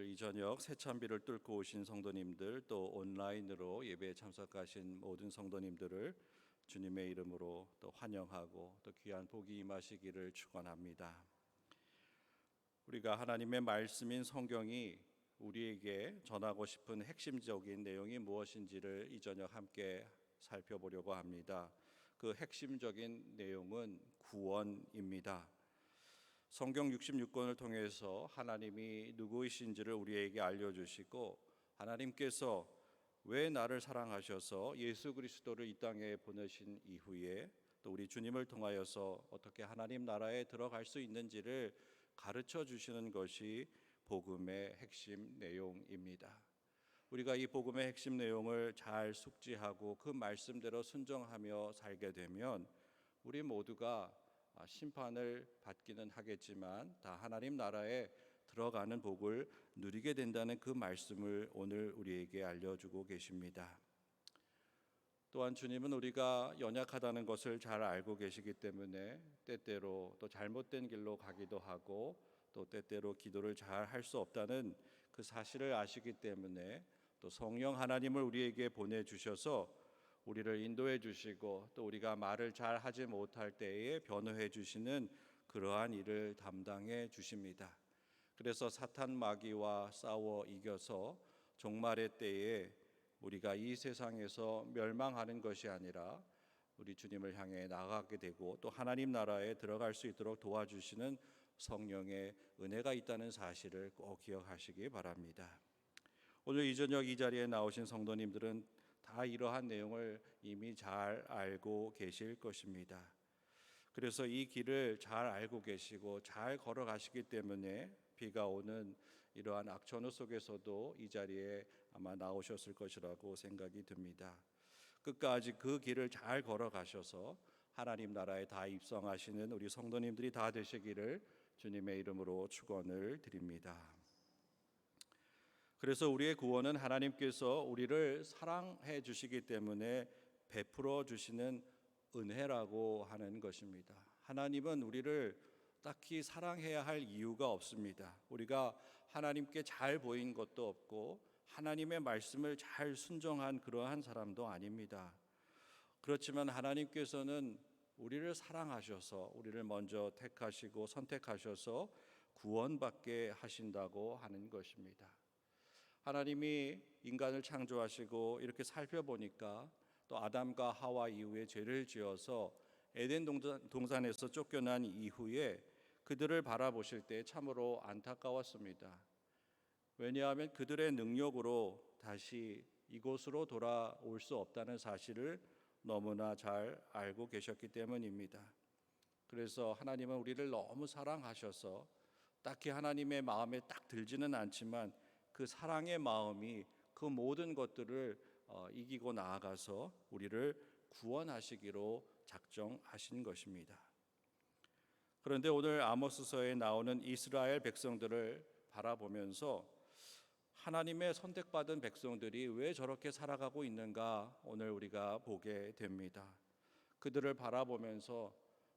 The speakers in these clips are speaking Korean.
오늘 이 저녁 새참비를 뚫고 오신 성도님들, 또 온라인으로 예배에 참석하신 모든 성도님들을 주님의 이름으로 또 환영하고 또 귀한 복이 임하시기를 축원합니다. 우리가 하나님의 말씀인 성경이 우리에게 전하고 싶은 핵심적인 내용이 무엇인지를 이 저녁 함께 살펴보려고 합니다. 그 핵심적인 내용은 구원입니다. 성경 66권을 통해서 하나님이 누구이신지를 우리에게 알려주시고, 하나님께서 왜 나를 사랑하셔서 예수 그리스도를 이 땅에 보내신 이후에 또 우리 주님을 통하여서 어떻게 하나님 나라에 들어갈 수 있는지를 가르쳐 주시는 것이 복음의 핵심 내용입니다. 우리가 이 복음의 핵심 내용을 잘 숙지하고 그 말씀대로 순종하며 살게 되면 우리 모두가 심판을 받기는 하겠지만 다 하나님 나라에 들어가는 복을 누리게 된다는 그 말씀을 오늘 우리에게 알려주고 계십니다. 또한 주님은 우리가 연약하다는 것을 잘 알고 계시기 때문에 때때로 또 잘못된 길로 가기도 하고 또 때때로 기도를 잘 할 수 없다는 그 사실을 아시기 때문에 또 성령 하나님을 우리에게 보내주셔서 우리를 인도해 주시고 또 우리가 말을 잘 하지 못할 때에 변호해 주시는 그러한 일을 담당해 주십니다. 그래서 사탄 마귀와 싸워 이겨서 종말의 때에 우리가 이 세상에서 멸망하는 것이 아니라 우리 주님을 향해 나아가게 되고 또 하나님 나라에 들어갈 수 있도록 도와주시는 성령의 은혜가 있다는 사실을 꼭 기억하시기 바랍니다. 오늘 이 저녁 이 자리에 나오신 성도님들은 다 이러한 내용을 이미 잘 알고 계실 것입니다. 그래서 이 길을 잘 알고 계시고 잘 걸어가시기 때문에 비가 오는 이러한 악천후 속에서도 이 자리에 아마 나오셨을 것이라고 생각이 듭니다. 끝까지 그 길을 잘 걸어가셔서 하나님 나라에 다 입성하시는 우리 성도님들이 다 되시기를 주님의 이름으로 축원을 드립니다. 그래서 우리의 구원은 하나님께서 우리를 사랑해 주시기 때문에 베풀어 주시는 은혜라고 하는 것입니다. 하나님은 우리를 딱히 사랑해야 할 이유가 없습니다. 우리가 하나님께 잘 보인 것도 없고 하나님의 말씀을 잘 순종한 그러한 사람도 아닙니다. 그렇지만 하나님께서는 우리를 사랑하셔서 우리를 먼저 택하시고 선택하셔서 구원받게 하신다고 하는 것입니다. 하나님이 인간을 창조하시고 이렇게 살펴보니까 또 아담과 하와 이후에 죄를 지어서 에덴 동산에서 쫓겨난 이후에 그들을 바라보실 때 참으로 안타까웠습니다. 왜냐하면 그들의 능력으로 다시 이곳으로 돌아올 수 없다는 사실을 너무나 잘 알고 계셨기 때문입니다. 그래서 하나님은 우리를 너무 사랑하셔서 딱히 하나님의 마음에 딱 들지는 않지만 그 사랑의 마음이 그 모든 것들을 이기고 나아가서 우리를 구원하시기로 작정하신 것입니다. 그런데 오늘 아모스서에 나오는 이스라엘 백성들을 바라보면서 하나님의 선택받은 백성들이 왜 저렇게 살아가고 있는가 오늘 우리가 보게 됩니다. 그들을 바라보면서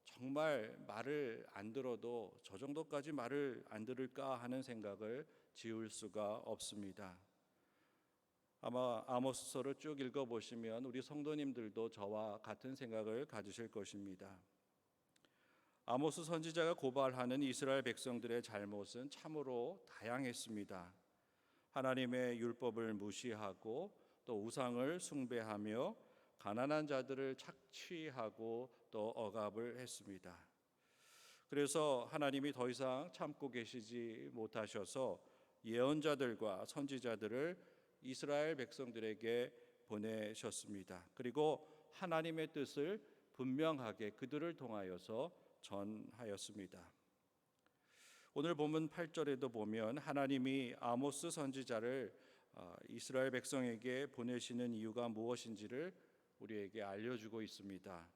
정말 말을 안 들어도 저 정도까지 말을 안 들을까 하는 생각을 지울 수가 없습니다. 아마 아모스서를 쭉 읽어보시면 우리 성도님들도 저와 같은 생각을 가지실 것입니다. 아모스 선지자가 고발하는 이스라엘 백성들의 잘못은 참으로 다양했습니다. 하나님의 율법을 무시하고 또 우상을 숭배하며 가난한 자들을 착취하고 또 억압을 했습니다. 그래서 하나님이 더 이상 참고 계시지 못하셔서 예언자들과 선지자들을 이스라엘 백성들에게 보내셨습니다. 그리고 하나님의 뜻을 분명하게 그들을 통하여서 전하였습니다. 오늘 본문 8절에도 보면 하나님이 아모스 선지자를 이스라엘 백성에게 보내시는 이유가 무엇인지를 우리에게 알려주고 있습니다.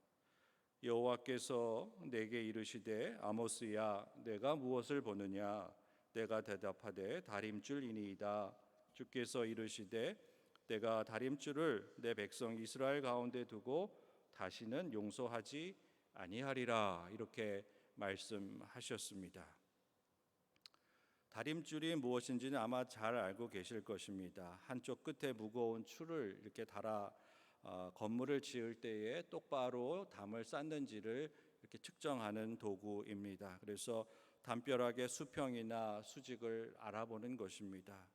여호와께서 내게 이르시되 아모스야 내가 무엇을 보느냐 내가 대답하되 다림줄이니이다. 주께서 이르시되 내가 다림줄을 내 백성 이스라엘 가운데 두고 다시는 용서하지 아니하리라. 이렇게 말씀하셨습니다. 다림줄이 무엇인지는 아마 잘 알고 계실 것입니다. 한쪽 끝에 무거운 줄을 이렇게 달아 건물을 지을 때에 똑바로 담을 쌓는지를 이렇게 측정하는 도구입니다. 그래서 담벼락의 수평이나 수직을 알아보는 것입니다.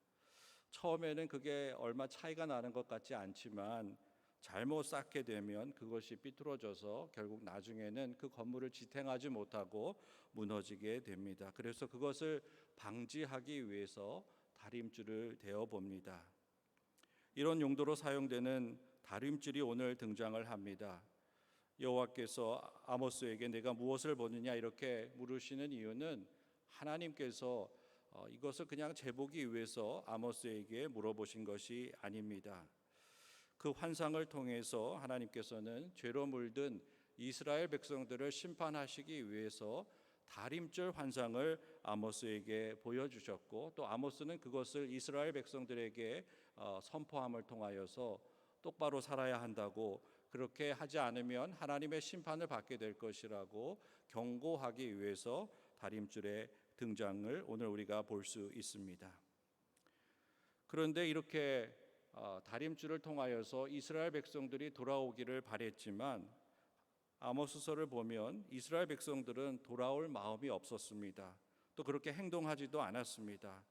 처음에는 그게 얼마 차이가 나는 것 같지 않지만 잘못 쌓게 되면 그것이 삐뚤어져서 결국 나중에는 그 건물을 지탱하지 못하고 무너지게 됩니다. 그래서 그것을 방지하기 위해서 다림줄을 대어 봅니다. 이런 용도로 사용되는 다림줄이 오늘 등장을 합니다. 여호와께서 아모스에게 내가 무엇을 보느냐 이렇게 물으시는 이유는 하나님께서 이것을 그냥 재보기 위해서 아모스에게 물어보신 것이 아닙니다. 그 환상을 통해서 하나님께서는 죄로 물든 이스라엘 백성들을 심판하시기 위해서 다림줄 환상을 아모스에게 보여주셨고, 또 아모스는 그것을 이스라엘 백성들에게 선포함을 통하여서 똑바로 살아야 한다고, 그렇게 하지 않으면 하나님의 심판을 받게 될 것이라고 경고하기 위해서 다림줄의 등장을 오늘 우리가 볼 수 있습니다. 그런데 이렇게 다림줄을 통하여서 이스라엘 백성들이 돌아오기를 바랬지만 아모스서를 보면 이스라엘 백성들은 돌아올 마음이 없었습니다. 또 그렇게 행동하지도 않았습니다.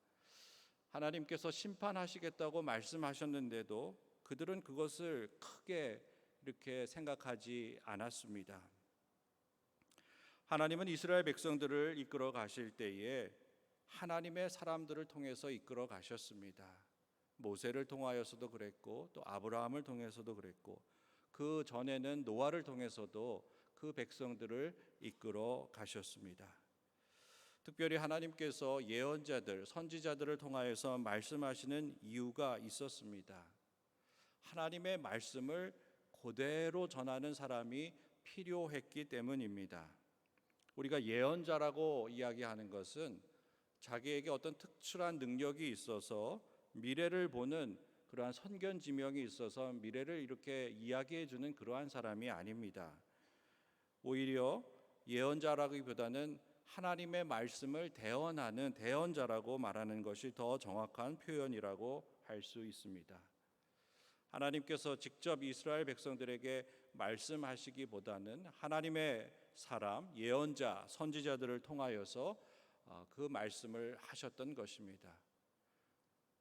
하나님께서 심판하시겠다고 말씀하셨는데도 그들은 그것을 크게 이렇게 생각하지 않았습니다. 하나님은 이스라엘 백성들을 이끌어 가실 때에 하나님의 사람들을 통해서 이끌어 가셨습니다. 모세를 통하여서도 그랬고, 또 아브라함을 통해서도 그랬고, 그 전에는 노아를 통해서도 그 백성들을 이끌어 가셨습니다. 특별히 하나님께서 예언자들, 선지자들을 통하여서 말씀하시는 이유가 있었습니다. 하나님의 말씀을 그대로 전하는 사람이 필요했기 때문입니다. 우리가 예언자라고 이야기하는 것은 자기에게 어떤 특출한 능력이 있어서 미래를 보는 그러한 선견지명이 있어서 미래를 이렇게 이야기해 주는 그러한 사람이 아닙니다. 오히려 예언자라기보다는 하나님의 말씀을 대언하는 대언자라고 말하는 것이 더 정확한 표현이라고 할 수 있습니다. 하나님께서 직접 이스라엘 백성들에게 말씀하시기보다는 하나님의 사람, 예언자, 선지자들을 통하여서 그 말씀을 하셨던 것입니다.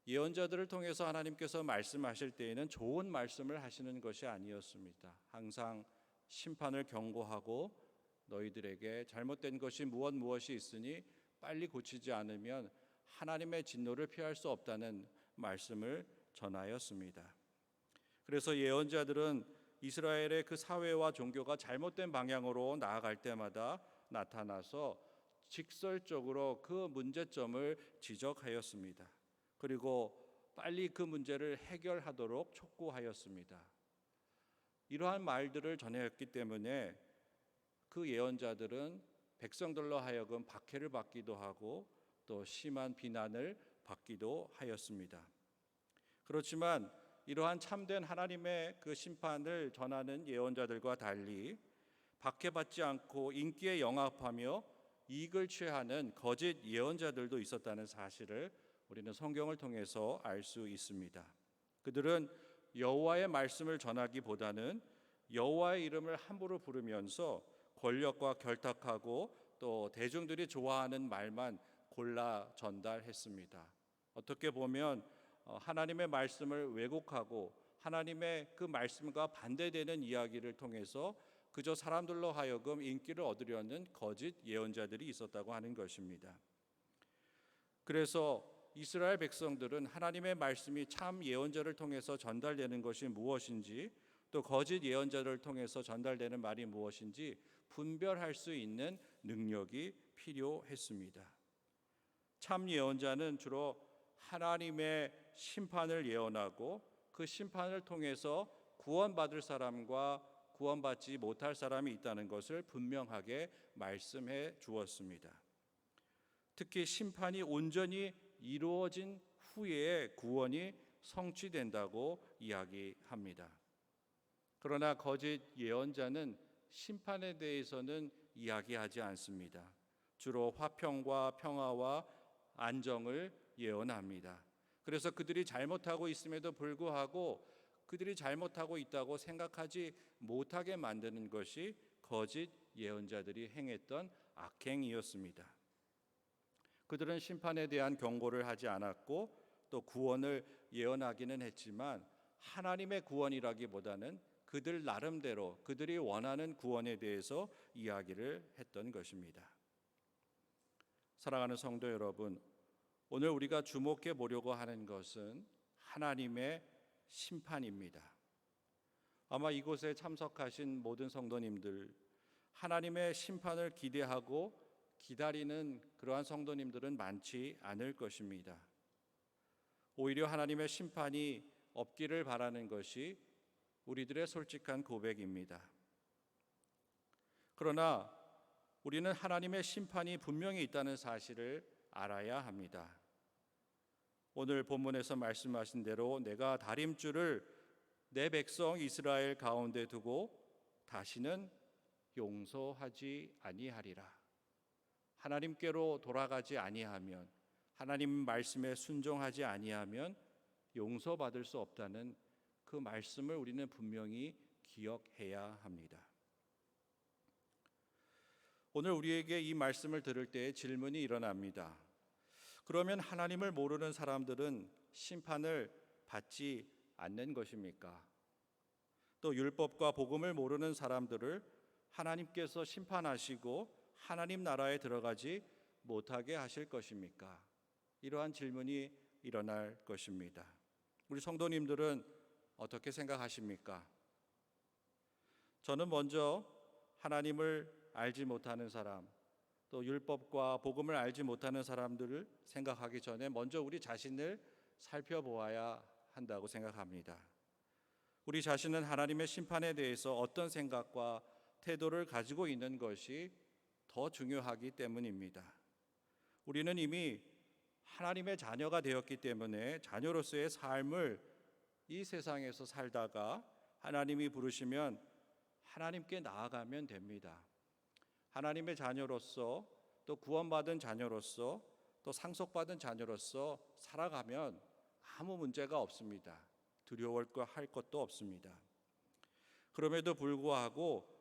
예언자들을 통해서 하나님께서 말씀하실 때에는 좋은 말씀을 하시는 것이 아니었습니다. 항상 심판을 경고하고 너희들에게 잘못된 것이 무엇이 있으니 빨리 고치지 않으면 하나님의 진노를 피할 수 없다는 말씀을 전하였습니다. 그래서 예언자들은 이스라엘의 그 사회와 종교가 잘못된 방향으로 나아갈 때마다 나타나서 직설적으로 그 문제점을 지적하였습니다. 그리고 빨리 그 문제를 해결하도록 촉구하였습니다. 이러한 말들을 전했기 때문에 그 예언자들은 백성들로 하여금 박해를 받기도 하고 또 심한 비난을 받기도 하였습니다. 그렇지만 이러한 참된 하나님의 그 심판을 전하는 예언자들과 달리 박해받지 않고 인기에 영합하며 이익을 취하는 거짓 예언자들도 있었다는 사실을 우리는 성경을 통해서 알 수 있습니다. 그들은 여호와의 말씀을 전하기보다는 여호와의 이름을 함부로 부르면서 권력과 결탁하고 또 대중들이 좋아하는 말만 골라 전달했습니다. 어떻게 보면 하나님의 말씀을 왜곡하고 하나님의 그 말씀과 반대되는 이야기를 통해서 그저 사람들로 하여금 인기를 얻으려는 거짓 예언자들이 있었다고 하는 것입니다. 그래서 이스라엘 백성들은 하나님의 말씀이 참 예언자를 통해서 전달되는 것이 무엇인지, 또 거짓 예언자를 통해서 전달되는 말이 무엇인지 분별할 수 있는 능력이 필요했습니다. 참 예언자는 주로 하나님의 심판을 예언하고 그 심판을 통해서 구원받을 사람과 구원받지 못할 사람이 있다는 것을 분명하게 말씀해 주었습니다. 특히 심판이 온전히 이루어진 후에 구원이 성취된다고 이야기합니다. 그러나 거짓 예언자는 심판에 대해서는 이야기하지 않습니다. 주로 화평과 평화와 안정을 예언합니다. 그래서 그들이 잘못하고 있음에도 불구하고 그들이 잘못하고 있다고 생각하지 못하게 만드는 것이 거짓 예언자들이 행했던 악행이었습니다. 그들은 심판에 대한 경고를 하지 않았고 또 구원을 예언하기는 했지만 하나님의 구원이라기보다는 그들 나름대로 그들이 원하는 구원에 대해서 이야기를 했던 것입니다. 사랑하는 성도 여러분, 오늘 우리가 주목해 보려고 하는 것은 하나님의 심판입니다. 아마 이곳에 참석하신 모든 성도님들, 하나님의 심판을 기대하고 기다리는 그러한 성도님들은 많지 않을 것입니다. 오히려 하나님의 심판이 없기를 바라는 것이 우리들의 솔직한 고백입니다. 그러나 우리는 하나님의 심판이 분명히 있다는 사실을 알아야 합니다. 오늘 본문에서 말씀하신 대로 내가 다림줄을 내 백성 이스라엘 가운데 두고 다시는 용서하지 아니하리라. 하나님께로 돌아가지 아니하면, 하나님 말씀에 순종하지 아니하면 용서받을 수 없다는 그 말씀을 우리는 분명히 기억해야 합니다. 오늘 우리에게 이 말씀을 들을 때 질문이 일어납니다. 그러면 하나님을 모르는 사람들은 심판을 받지 않는 것입니까? 또 율법과 복음을 모르는 사람들을 하나님께서 심판하시고 하나님 나라에 들어가지 못하게 하실 것입니까? 이러한 질문이 일어날 것입니다. 우리 성도님들은 어떻게 생각하십니까? 저는 먼저 하나님을 알지 못하는 사람, 또 율법과 복음을 알지 못하는 사람들을 생각하기 전에 먼저 우리 자신을 살펴보아야 한다고 생각합니다. 우리 자신은 하나님의 심판에 대해서 어떤 생각과 태도를 가지고 있는 것이 더 중요하기 때문입니다. 우리는 이미 하나님의 자녀가 되었기 때문에 자녀로서의 삶을 이 세상에서 살다가 하나님이 부르시면 하나님께 나아가면 됩니다. 하나님의 자녀로서 또 구원받은 자녀로서 또 상속받은 자녀로서 살아가면 아무 문제가 없습니다. 두려워할 것도 없습니다. 그럼에도 불구하고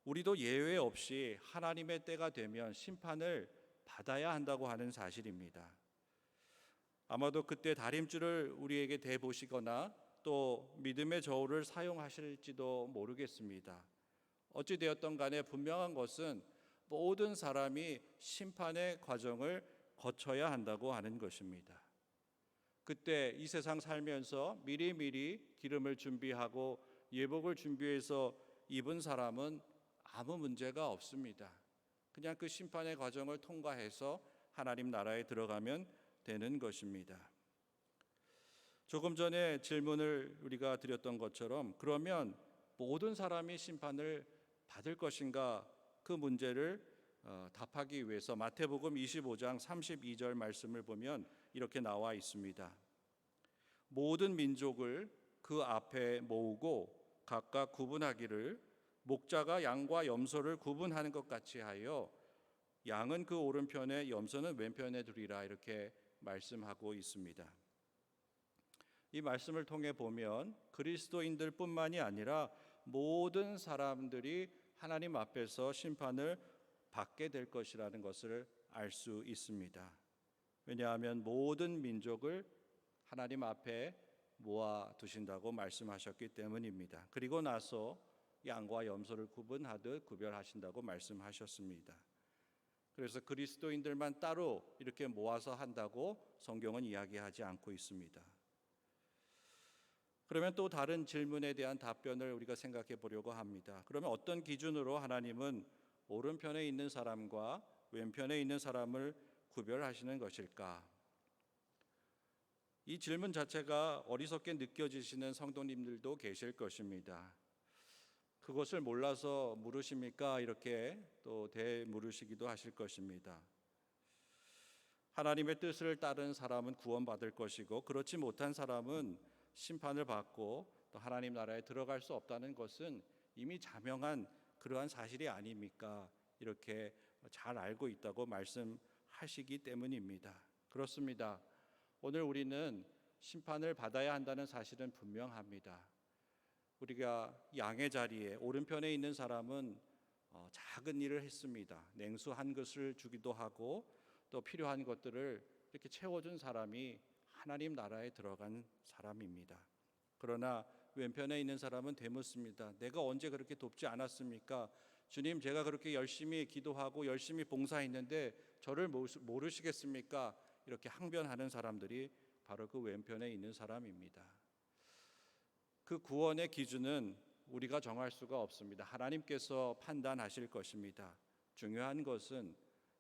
우리도 예외 없이 하나님의 때가 되면 심판을 받아야 한다고 하는 사실입니다. 아마도 그때 다림줄을 우리에게 대보시거나 또 믿음의 저울을 사용하실지도 모르겠습니다. 어찌 되었던 간에 분명한 것은 모든 사람이 심판의 과정을 거쳐야 한다고 하는 것입니다. 그때 이 세상 살면서 미리미리 기름을 준비하고 예복을 준비해서 입은 사람은 아무 문제가 없습니다. 그냥 그 심판의 과정을 통과해서 하나님 나라에 들어가면 되는 것입니다. 조금 전에 질문을 우리가 드렸던 것처럼 그러면 모든 사람이 심판을 받을 것인가, 그 문제를 답하기 위해서 마태복음 25장 32절 말씀을 보면 이렇게 나와 있습니다. 모든 민족을 그 앞에 모으고 각각 구분하기를 목자가 양과 염소를 구분하는 것 같이 하여 양은 그 오른편에 염소는 왼편에 두리라, 이렇게 말씀하고 있습니다. 이 말씀을 통해 보면 그리스도인들뿐만이 아니라 모든 사람들이 하나님 앞에서 심판을 받게 될 것이라는 것을 알 수 있습니다. 왜냐하면 모든 민족을 하나님 앞에 모아 두신다고 말씀하셨기 때문입니다. 그리고 나서 양과 염소를 구분하듯 구별하신다고 말씀하셨습니다. 그래서 그리스도인들만 따로 이렇게 모아서 한다고 성경은 이야기하지 않고 있습니다. 그러면 또 다른 질문에 대한 답변을 우리가 생각해 보려고 합니다. 그러면 어떤 기준으로 하나님은 오른편에 있는 사람과 왼편에 있는 사람을 구별하시는 것일까? 이 질문 자체가 어리석게 느껴지시는 성도님들도 계실 것입니다. 그것을 몰라서 물으십니까? 이렇게 또 되물으시기도 하실 것입니다. 하나님의 뜻을 따른 사람은 구원받을 것이고 그렇지 못한 사람은 심판을 받고 또 하나님 나라에 들어갈 수 없다는 것은 이미 자명한 그러한 사실이 아닙니까? 이렇게 잘 알고 있다고 말씀하시기 때문입니다. 그렇습니다. 오늘 우리는 심판을 받아야 한다는 사실은 분명합니다. 우리가 양의 자리에 오른편에 있는 사람은 작은 일을 했습니다. 냉수 한 그릇을 주기도 하고 또 필요한 것들을 이렇게 채워준 사람이 하나님 나라에 들어간 사람입니다. 그러나 왼편에 있는 사람은 되묻습니다. 내가 언제 그렇게 돕지 않았습니까? 주님, 제가 그렇게 열심히 기도하고 열심히 봉사했는데 저를 모르시겠습니까? 이렇게 항변하는 사람들이 바로 그 왼편에 있는 사람입니다. 그 구원의 기준은 우리가 정할 수가 없습니다. 하나님께서 판단하실 것입니다. 중요한 것은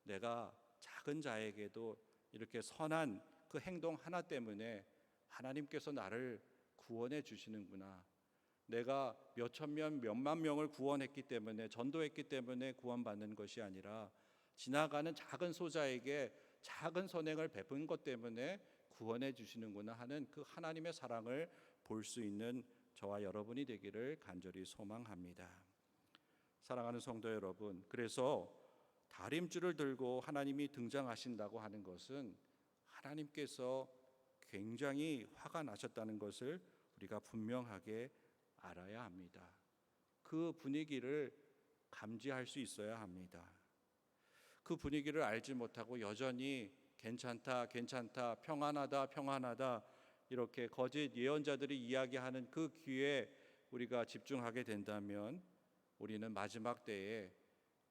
내가 작은 자에게도 이렇게 선한 그 행동 하나 때문에 하나님께서 나를 구원해 주시는구나. 내가 몇천 명, 몇만 명을 구원했기 때문에, 전도했기 때문에 구원받는 것이 아니라 지나가는 작은 소자에게 작은 선행을 베푼 것 때문에 구원해 주시는구나 하는 그 하나님의 사랑을 볼 수 있는 저와 여러분이 되기를 간절히 소망합니다. 사랑하는 성도 여러분, 그래서 다림줄을 들고 하나님이 등장하신다고 하는 것은 하나님께서 굉장히 화가 나셨다는 것을 우리가 분명하게 알아야 합니다. 그 분위기를 감지할 수 있어야 합니다. 그 분위기를 알지 못하고 여전히 괜찮다, 괜찮다, 평안하다, 평안하다 이렇게 거짓 예언자들이 이야기하는 그 귀에 우리가 집중하게 된다면 우리는 마지막 때에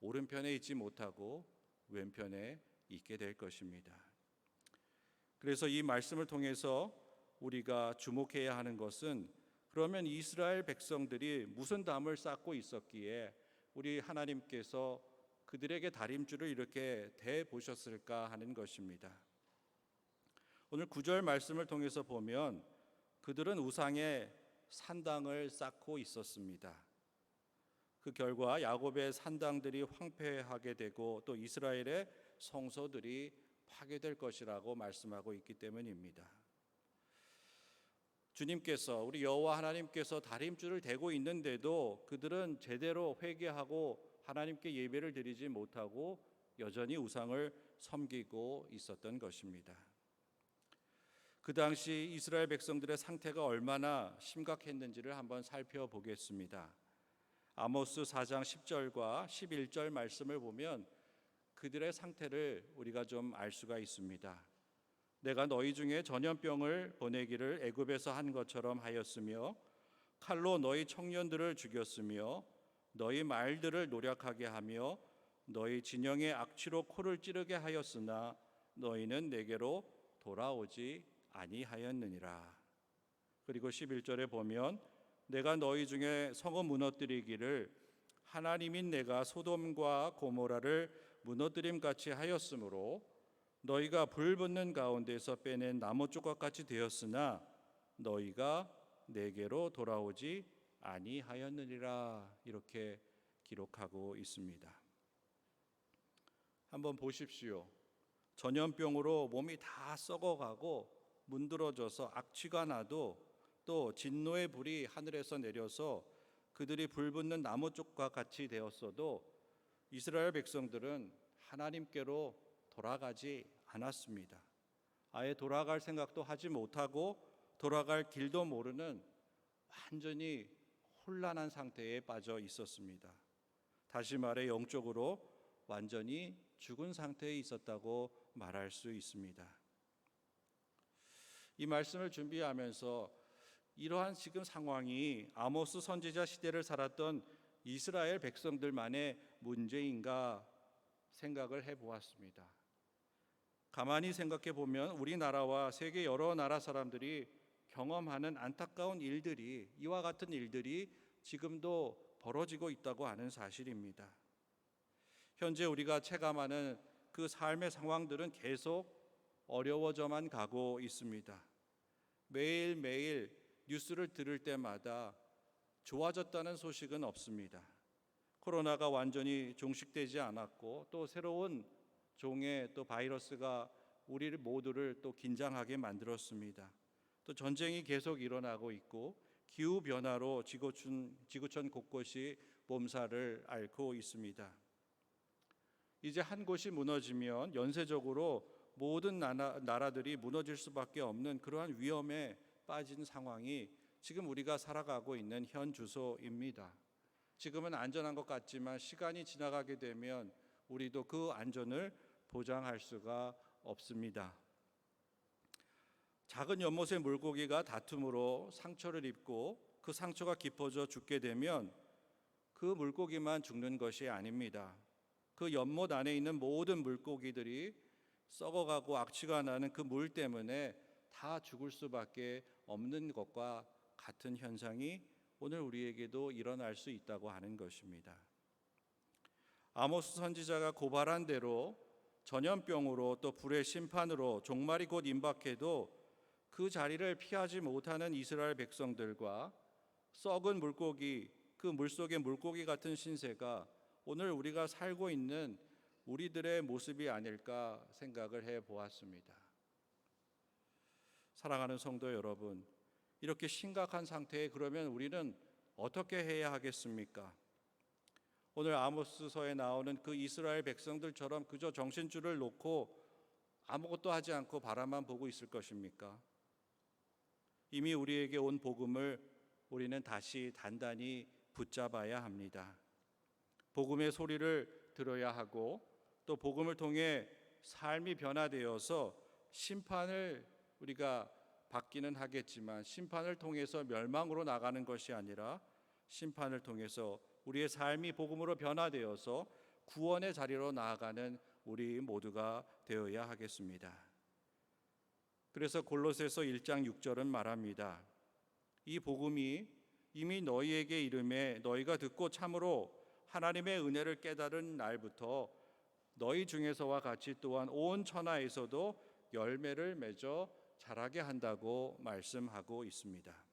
오른편에 있지 못하고 왼편에 있게 될 것입니다. 그래서 이 말씀을 통해서 우리가 주목해야 하는 것은 그러면 이스라엘 백성들이 무슨 담을 쌓고 있었기에 우리 하나님께서 그들에게 다림줄을 이렇게 대 보셨을까 하는 것입니다. 오늘 9절 말씀을 통해서 보면 그들은 우상의 산당을 쌓고 있었습니다. 그 결과 야곱의 산당들이 황폐하게 되고 또 이스라엘의 성소들이 파괴될 것이라고 말씀하고 있기 때문입니다. 주님께서 우리 여호와 하나님께서 다림줄을 대고 있는데도 그들은 제대로 회개하고 하나님께 예배를 드리지 못하고 여전히 우상을 섬기고 있었던 것입니다. 그 당시 이스라엘 백성들의 상태가 얼마나 심각했는지를 한번 살펴보겠습니다. 아모스 4장 10절과 11절 말씀을 보면 그들의 상태를 우리가 좀 알 수가 있습니다. 내가 너희 중에 전염병을 보내기를 애굽에서 한 것처럼 하였으며 칼로 너희 청년들을 죽였으며 너희 말들을 노력하게 하며 너희 진영의 악취로 코를 찌르게 하였으나 너희는 내게로 돌아오지 아니하였느니라. 그리고 11절에 보면 내가 너희 중에 성을 무너뜨리기를 하나님인 내가 소돔과 고모라를 무너뜨림 같이 하였으므로 너희가 불 붙는 가운데서 빼낸 나무 조각같이 되었으나 너희가 내게로 돌아오지 아니하였느니라. 이렇게 기록하고 있습니다. 한번 보십시오. 전염병으로 몸이 다 썩어가고 문드러져서 악취가 나도 또 진노의 불이 하늘에서 내려서 그들이 불 붙는 나무 쪽과 같이 되었어도 이스라엘 백성들은 하나님께로 돌아가지 않았습니다. 아예 돌아갈 생각도 하지 못하고 돌아갈 길도 모르는 완전히 혼란한 상태에 빠져 있었습니다. 다시 말해 영적으로 완전히 죽은 상태에 있었다고 말할 수 있습니다. 이 말씀을 준비하면서 이러한 지금 상황이 아모스 선지자 시대를 살았던 이스라엘 백성들만의 문제인가 생각을 해보았습니다. 가만히 생각해 보면 우리나라와 세계 여러 나라 사람들이 경험하는 안타까운 일들이 이와 같은 일들이 지금도 벌어지고 있다고 하는 사실입니다. 현재 우리가 체감하는 그 삶의 상황들은 계속 어려워져만 가고 있습니다. 매일매일 뉴스를 들을 때마다 좋아졌다는 소식은 없습니다. 코로나가 완전히 종식되지 않았고 또 새로운 종의 또 바이러스가 우리를 모두를 또 긴장하게 만들었습니다. 또 전쟁이 계속 일어나고 있고 기후 변화로 지구촌 곳곳이 몸살을 앓고 있습니다. 이제 한 곳이 무너지면 연쇄적으로 모든 나라들이 무너질 수밖에 없는 그러한 위험에 빠진 상황이 지금 우리가 살아가고 있는 현 주소입니다. 지금은 안전한 것 같지만 시간이 지나가게 되면 우리도 그 안전을 보장할 수가 없습니다. 작은 연못의 물고기가 다툼으로 상처를 입고 그 상처가 깊어져 죽게 되면 그 물고기만 죽는 것이 아닙니다. 그 연못 안에 있는 모든 물고기들이 썩어가고 악취가 나는 그 물 때문에 다 죽을 수밖에 없는 것과 같은 현상이 오늘 우리에게도 일어날 수 있다고 하는 것입니다. 아모스 선지자가 고발한 대로 전염병으로 또 불의 심판으로 종말이 곧 임박해도 그 자리를 피하지 못하는 이스라엘 백성들과 썩은 물고기, 그 물속의 물고기 같은 신세가 오늘 우리가 살고 있는 우리들의 모습이 아닐까 생각을 해보았습니다. 사랑하는 성도 여러분, 이렇게 심각한 상태에 그러면 우리는 어떻게 해야 하겠습니까? 오늘 아모스서에 나오는 그 이스라엘 백성들처럼 그저 정신줄을 놓고 아무것도 하지 않고 바라만 보고 있을 것입니까? 이미 우리에게 온 복음을 우리는 다시 단단히 붙잡아야 합니다. 복음의 소리를 들어야 하고 또 복음을 통해 삶이 변화되어서 심판을 우리가 받기는 하겠지만 심판을 통해서 멸망으로 나가는 것이 아니라 심판을 통해서 우리의 삶이 복음으로 변화되어서 구원의 자리로 나아가는 우리 모두가 되어야 하겠습니다. 그래서 골로새서 1장 6절은 말합니다. 이 복음이 이미 너희에게 이름에 너희가 듣고 참으로 하나님의 은혜를 깨달은 날부터 너희 중에서와 같이 또한 온 천하에서도 열매를 맺어 자라게 한다고 말씀하고 있습니다.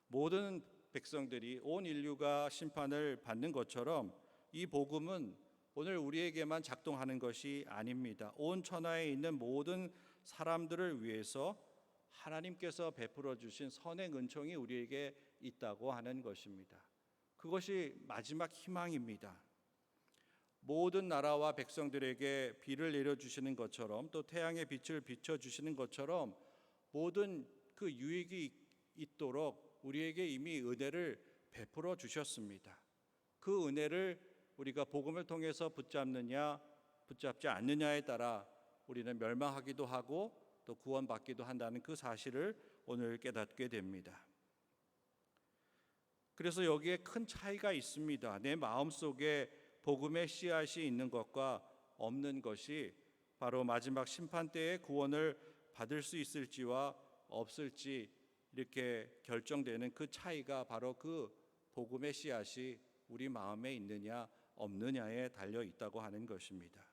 모든 백성들이 온 인류가 심판을 받는 것처럼 이 복음은 오늘 우리에게만 작동하는 것이 아닙니다. 온 천하에 있는 모든 사람들을 위해서 하나님께서 베풀어 주신 선행 은총이 우리에게 있다고 하는 것입니다. 그것이 마지막 희망입니다. 모든 나라와 백성들에게 비를 내려주시는 것처럼 또 태양의 빛을 비춰주시는 것처럼 모든 그 유익이 있도록 우리에게 이미 은혜를 베풀어 주셨습니다. 그 은혜를 우리가 복음을 통해서 붙잡느냐 붙잡지 않느냐에 따라 우리는 멸망하기도 하고 또 구원받기도 한다는 그 사실을 오늘 깨닫게 됩니다. 그래서 여기에 큰 차이가 있습니다. 내 마음속에 복음의 씨앗이 있는 것과 없는 것이 바로 마지막 심판 때의 구원을 받을 수 있을지와 없을지 이렇게 결정되는 그 차이가 바로 그 복음의 씨앗이 우리 마음에 있느냐 없느냐에 달려 있다고 하는 것입니다.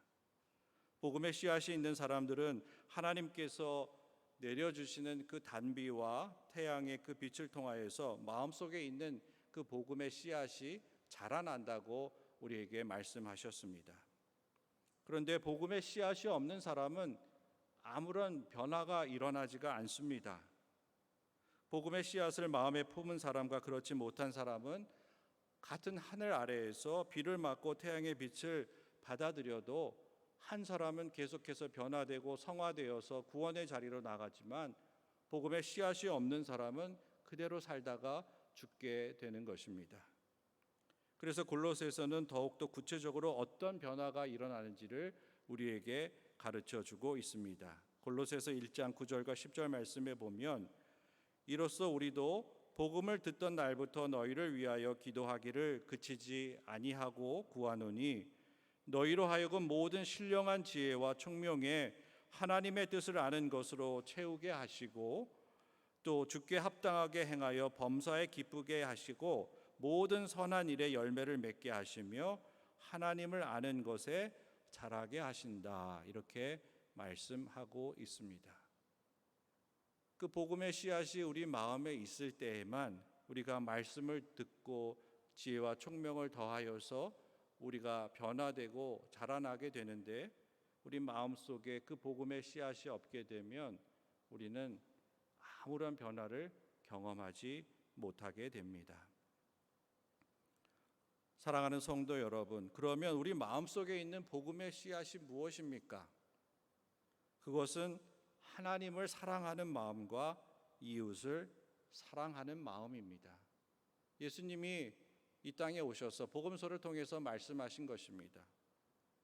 복음의 씨앗이 있는 사람들은 하나님께서 내려주시는 그 단비와 태양의 그 빛을 통하여서 마음속에 있는 그 복음의 씨앗이 자라난다고 우리에게 말씀하셨습니다. 그런데 복음의 씨앗이 없는 사람은 아무런 변화가 일어나지가 않습니다. 복음의 씨앗을 마음에 품은 사람과 그렇지 못한 사람은 같은 하늘 아래에서 비를 맞고 태양의 빛을 받아들여도 한 사람은 계속해서 변화되고 성화되어서 구원의 자리로 나가지만 복음의 씨앗이 없는 사람은 그대로 살다가 죽게 되는 것입니다. 그래서 골로새서는 더욱더 구체적으로 어떤 변화가 일어나는지를 우리에게 가르쳐주고 있습니다. 골로새서 1장 9절과 10절 말씀에 보면 이로써 우리도 복음을 듣던 날부터 너희를 위하여 기도하기를 그치지 아니하고 구하노니 너희로 하여금 모든 신령한 지혜와 총명에 하나님의 뜻을 아는 것으로 채우게 하시고 또 주께 합당하게 행하여 범사에 기쁘게 하시고 모든 선한 일에 열매를 맺게 하시며 하나님을 아는 것에 자라게 하신다. 이렇게 말씀하고 있습니다. 그 복음의 씨앗이 우리 마음에 있을 때에만 우리가 말씀을 듣고 지혜와 총명을 더하여서 우리가 변화되고 자라나게 되는데 우리 마음속에 그 복음의 씨앗이 없게 되면 우리는 아무런 변화를 경험하지 못하게 됩니다. 사랑하는 성도 여러분, 그러면 우리 마음속에 있는 복음의 씨앗이 무엇입니까? 그것은 하나님을 사랑하는 마음과 이웃을 사랑하는 마음입니다. 예수님이 이 땅에 오셔서 복음서를 통해서 말씀하신 것입니다.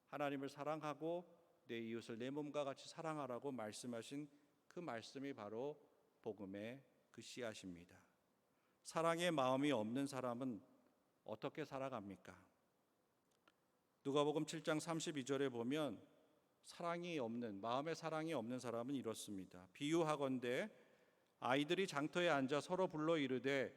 하나님을 사랑하고 내 이웃을 내 몸과 같이 사랑하라고 말씀하신 그 말씀이 바로 복음의 그 씨앗입니다. 사랑의 마음이 없는 사람은 어떻게 살아갑니까? 누가복음 7장 32절에 보면 마음의 사랑이 없는 사람은 이렇습니다. 비유하건대 아이들이 장터에 앉아 서로 불러 이르되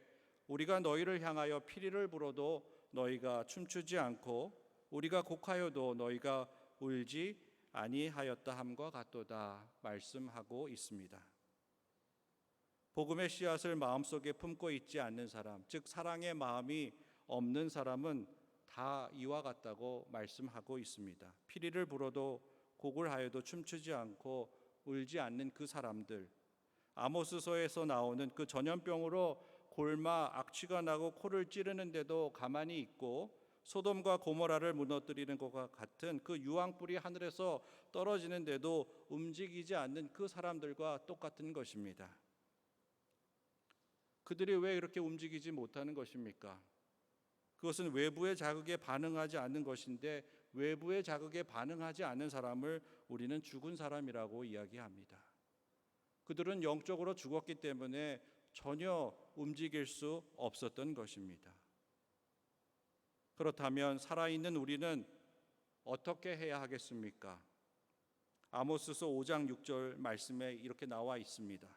우리가 너희를 향하여 피리를 불어도 너희가 춤추지 않고 우리가 곡하여도 너희가 울지 아니하였다 함과 같도다 말씀하고 있습니다. 복음의 씨앗을 마음속에 품고 있지 않는 사람, 즉 사랑의 마음이 없는 사람은 다 이와 같다고 말씀하고 있습니다. 피리를 불어도 곡을 하여도 춤추지 않고 울지 않는 그 사람들, 아모스서에서 나오는 그 전염병으로 골마 악취가 나고 코를 찌르는데도 가만히 있고 소돔과 고모라를 무너뜨리는 것과 같은 그 유황불이 하늘에서 떨어지는데도 움직이지 않는 그 사람들과 똑같은 것입니다. 그들이 왜 이렇게 움직이지 못하는 것입니까? 그것은 외부의 자극에 반응하지 않는 것인데 외부의 자극에 반응하지 않는 사람을 우리는 죽은 사람이라고 이야기합니다. 그들은 영적으로 죽었기 때문에 전혀 움직일 수 없었던 것입니다. 그렇다면 살아있는 우리는 어떻게 해야 하겠습니까? 아모스서 5장 6절 말씀에 이렇게 나와 있습니다.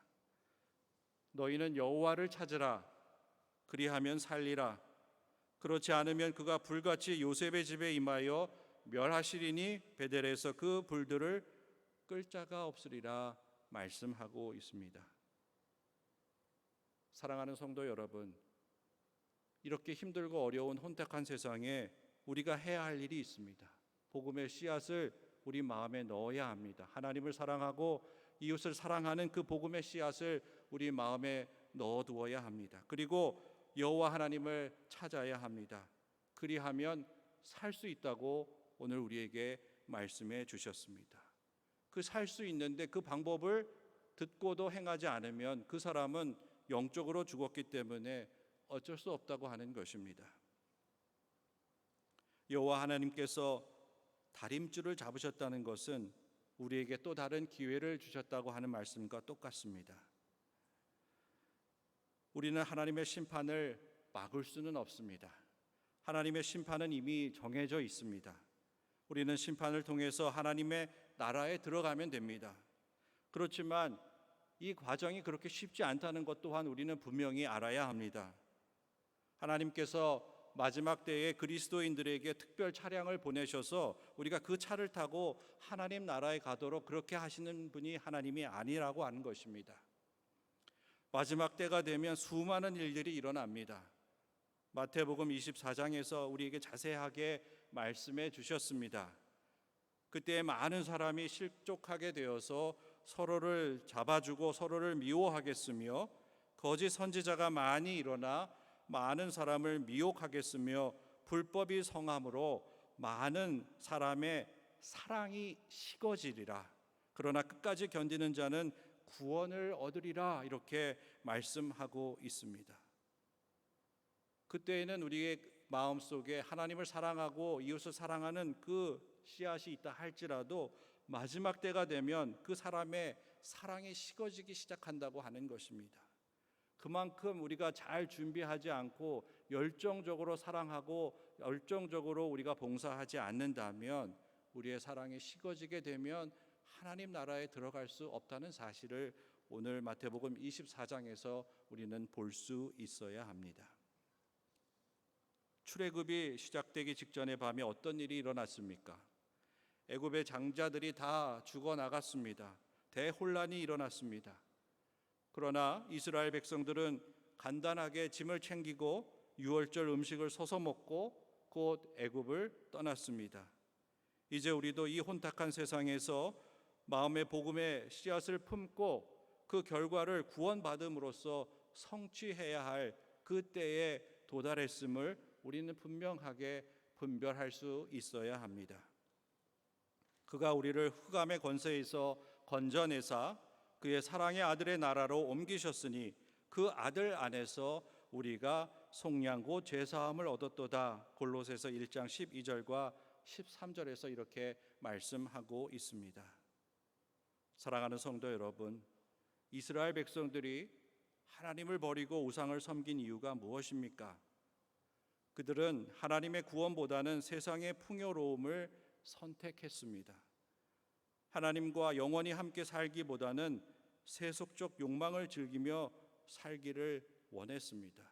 너희는 여호와를 찾으라. 그리하면 살리라. 그렇지 않으면 그가 불같이 요셉의 집에 임하여 멸하시리니 베델에서 그 불들을 끌 자가 없으리라 말씀하고 있습니다. 사랑하는 성도 여러분, 이렇게 힘들고 어려운 혼탁한 세상에 우리가 해야 할 일이 있습니다. 복음의 씨앗을 우리 마음에 넣어야 합니다. 하나님을 사랑하고 이웃을 사랑하는 그 복음의 씨앗을 우리 마음에 넣어두어야 합니다. 그리고 여호와 하나님을 찾아야 합니다. 그리하면 살 수 있다고 오늘 우리에게 말씀해 주셨습니다. 그 살 수 있는데 그 방법을 듣고도 행하지 않으면 그 사람은 영적으로 죽었기 때문에 어쩔 수 없다고 하는 것입니다. 여호와 하나님께서 다림줄을 잡으셨다는 것은 우리에게 또 다른 기회를 주셨다고 하는 말씀과 똑같습니다. 우리는 하나님의 심판을 막을 수는 없습니다. 하나님의 심판은 이미 정해져 있습니다. 우리는 심판을 통해서 하나님의 나라에 들어가면 됩니다. 그렇지만 이 과정이 그렇게 쉽지 않다는 것 또한 우리는 분명히 알아야 합니다. 하나님께서 마지막 때에 그리스도인들에게 특별 차량을 보내셔서 우리가 그 차를 타고 하나님 나라에 가도록 그렇게 하시는 분이 하나님이 아니라고 하는 것입니다. 마지막 때가 되면 수많은 일들이 일어납니다. 마태복음 24장에서 우리에게 자세하게 말씀해 주셨습니다. 그때 많은 사람이 실족하게 되어서 서로를 잡아주고 서로를 미워하겠으며 거짓 선지자가 많이 일어나 많은 사람을 미혹하겠으며 불법이 성함으로 많은 사람의 사랑이 식어지리라. 그러나 끝까지 견디는 자는 구원을 얻으리라. 이렇게 말씀하고 있습니다. 그때에는 우리의 마음속에 하나님을 사랑하고 이웃을 사랑하는 그 씨앗이 있다 할지라도 마지막 때가 되면 그 사람의 사랑이 식어지기 시작한다고 하는 것입니다. 그만큼 우리가 잘 준비하지 않고 열정적으로 사랑하고 열정적으로 우리가 봉사하지 않는다면 우리의 사랑이 식어지게 되면 하나님 나라에 들어갈 수 없다는 사실을 오늘 마태복음 24장에서 우리는 볼 수 있어야 합니다. 출애굽이 시작되기 직전의 밤에 어떤 일이 일어났습니까? 애굽의 장자들이 다 죽어나갔습니다. 대혼란이 일어났습니다. 그러나 이스라엘 백성들은 간단하게 짐을 챙기고 유월절 음식을 서서 먹고 곧 애굽을 떠났습니다. 이제 우리도 이 혼탁한 세상에서 마음의 복음의 씨앗을 품고 그 결과를 구원받음으로써 성취해야 할 그때에 도달했음을 우리는 분명하게 분별할 수 있어야 합니다. 그가 우리를 흑암의 권세에서 건져내사 그의 사랑의 아들의 나라로 옮기셨으니 그 아들 안에서 우리가 속량 곧 죄사함을 얻었도다. 골로새서 1장 12절과 13절에서 이렇게 말씀하고 있습니다. 사랑하는 성도 여러분, 이스라엘 백성들이 하나님을 버리고 우상을 섬긴 이유가 무엇입니까? 그들은 하나님의 구원보다는 세상의 풍요로움을 선택했습니다. 하나님과 영원히 함께 살기보다는 세속적 욕망을 즐기며 살기를 원했습니다.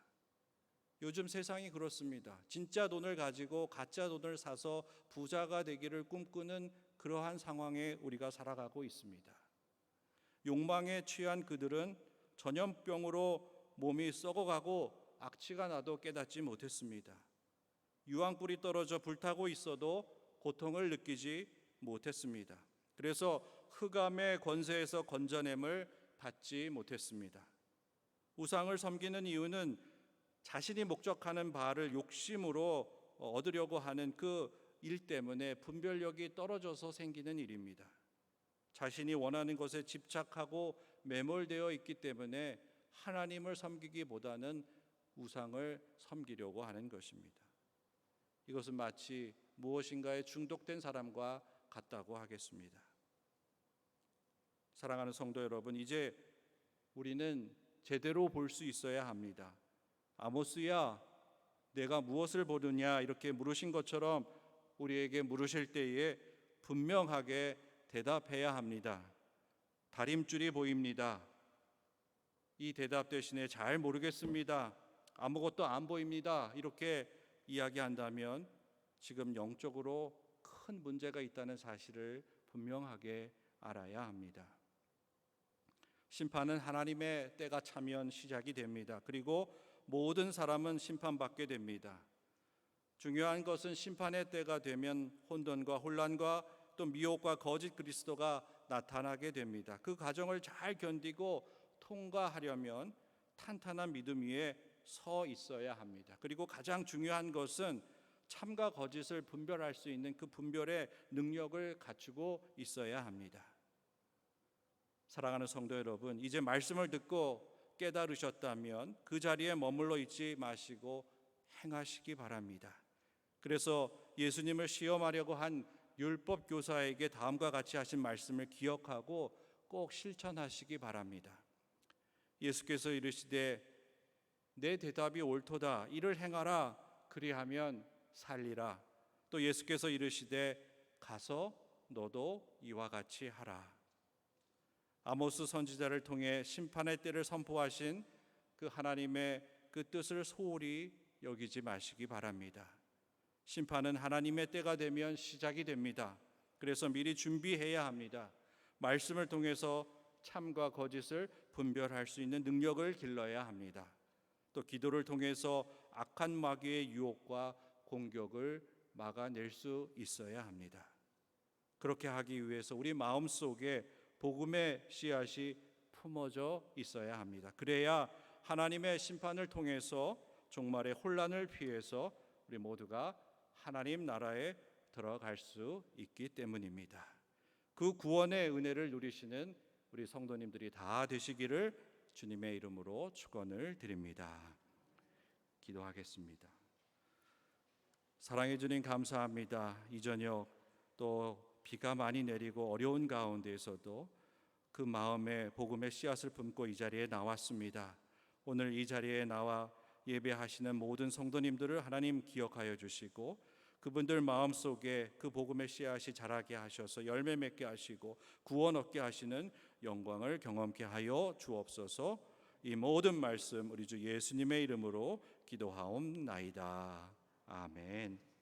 요즘 세상이 그렇습니다. 진짜 돈을 가지고 가짜 돈을 사서 부자가 되기를 꿈꾸는 그러한 상황에 우리가 살아가고 있습니다. 욕망에 취한 그들은 전염병으로 몸이 썩어가고 악취가 나도 깨닫지 못했습니다. 유황불이 떨어져 불타고 있어도 고통을 느끼지 못했습니다. 그래서 흑암의 권세에서 건져냄을 받지 못했습니다. 우상을 섬기는 이유는 자신이 목적하는 바를 욕심으로 얻으려고 하는 그 일 때문에 분별력이 떨어져서 생기는 일입니다. 자신이 원하는 것에 집착하고 매몰되어 있기 때문에 하나님을 섬기기보다는 우상을 섬기려고 하는 것입니다. 이것은 마치 무엇인가에 중독된 사람과 같다고 하겠습니다. 사랑하는 성도 여러분, 이제 우리는 제대로 볼 수 있어야 합니다. 아모스야, 내가 무엇을 보느냐 이렇게 물으신 것처럼 우리에게 물으실 때에 분명하게 대답해야 합니다. 다림줄이 보입니다. 이 대답 대신에 잘 모르겠습니다. 아무것도 안 보입니다. 이렇게 이야기한다면 지금 영적으로 큰 문제가 있다는 사실을 분명하게 알아야 합니다. 심판은 하나님의 때가 차면 시작이 됩니다. 그리고 모든 사람은 심판받게 됩니다. 중요한 것은 심판의 때가 되면 혼돈과 혼란과 또 미혹과 거짓 그리스도가 나타나게 됩니다. 그 과정을 잘 견디고 통과하려면 탄탄한 믿음 위에 서 있어야 합니다. 그리고 가장 중요한 것은 참과 거짓을 분별할 수 있는 그 분별의 능력을 갖추고 있어야 합니다. 사랑하는 성도 여러분, 이제 말씀을 듣고 깨달으셨다면 그 자리에 머물러 있지 마시고 행하시기 바랍니다. 그래서 예수님을 시험하려고 한 율법 교사에게 다음과 같이 하신 말씀을 기억하고 꼭 실천하시기 바랍니다. 예수께서 이르시되 내 대답이 옳도다. 이를 행하라. 그리하면 살리라. 또 예수께서 이르시되 가서 너도 이와 같이 하라. 아모스 선지자를 통해 심판의 때를 선포하신 그 하나님의 그 뜻을 소홀히 여기지 마시기 바랍니다. 심판은 하나님의 때가 되면 시작이 됩니다. 그래서 미리 준비해야 합니다. 말씀을 통해서 참과 거짓을 분별할 수 있는 능력을 길러야 합니다. 또 기도를 통해서 악한 마귀의 유혹과 공격을 막아낼 수 있어야 합니다. 그렇게 하기 위해서 우리 마음속에 복음의 씨앗이 품어져 있어야 합니다. 그래야 하나님의 심판을 통해서 종말의 혼란을 피해서 우리 모두가 하나님 나라에 들어갈 수 있기 때문입니다. 그 구원의 은혜를 누리시는 우리 성도님들이 다 되시기를 주님의 이름으로 축원을 드립니다. 기도하겠습니다. 사랑해 주님 감사합니다. 이 저녁 또 비가 많이 내리고 어려운 가운데에서도 그 마음에 복음의 씨앗을 품고 이 자리에 나왔습니다. 오늘 이 자리에 나와 예배하시는 모든 성도님들을 하나님 기억하여 주시고 그분들 마음속에 그 복음의 씨앗이 자라게 하셔서 열매 맺게 하시고 구원 얻게 하시는 영광을 경험케 하여 주옵소서. 이 모든 말씀 우리 주 예수님의 이름으로 기도하옵나이다. 아멘.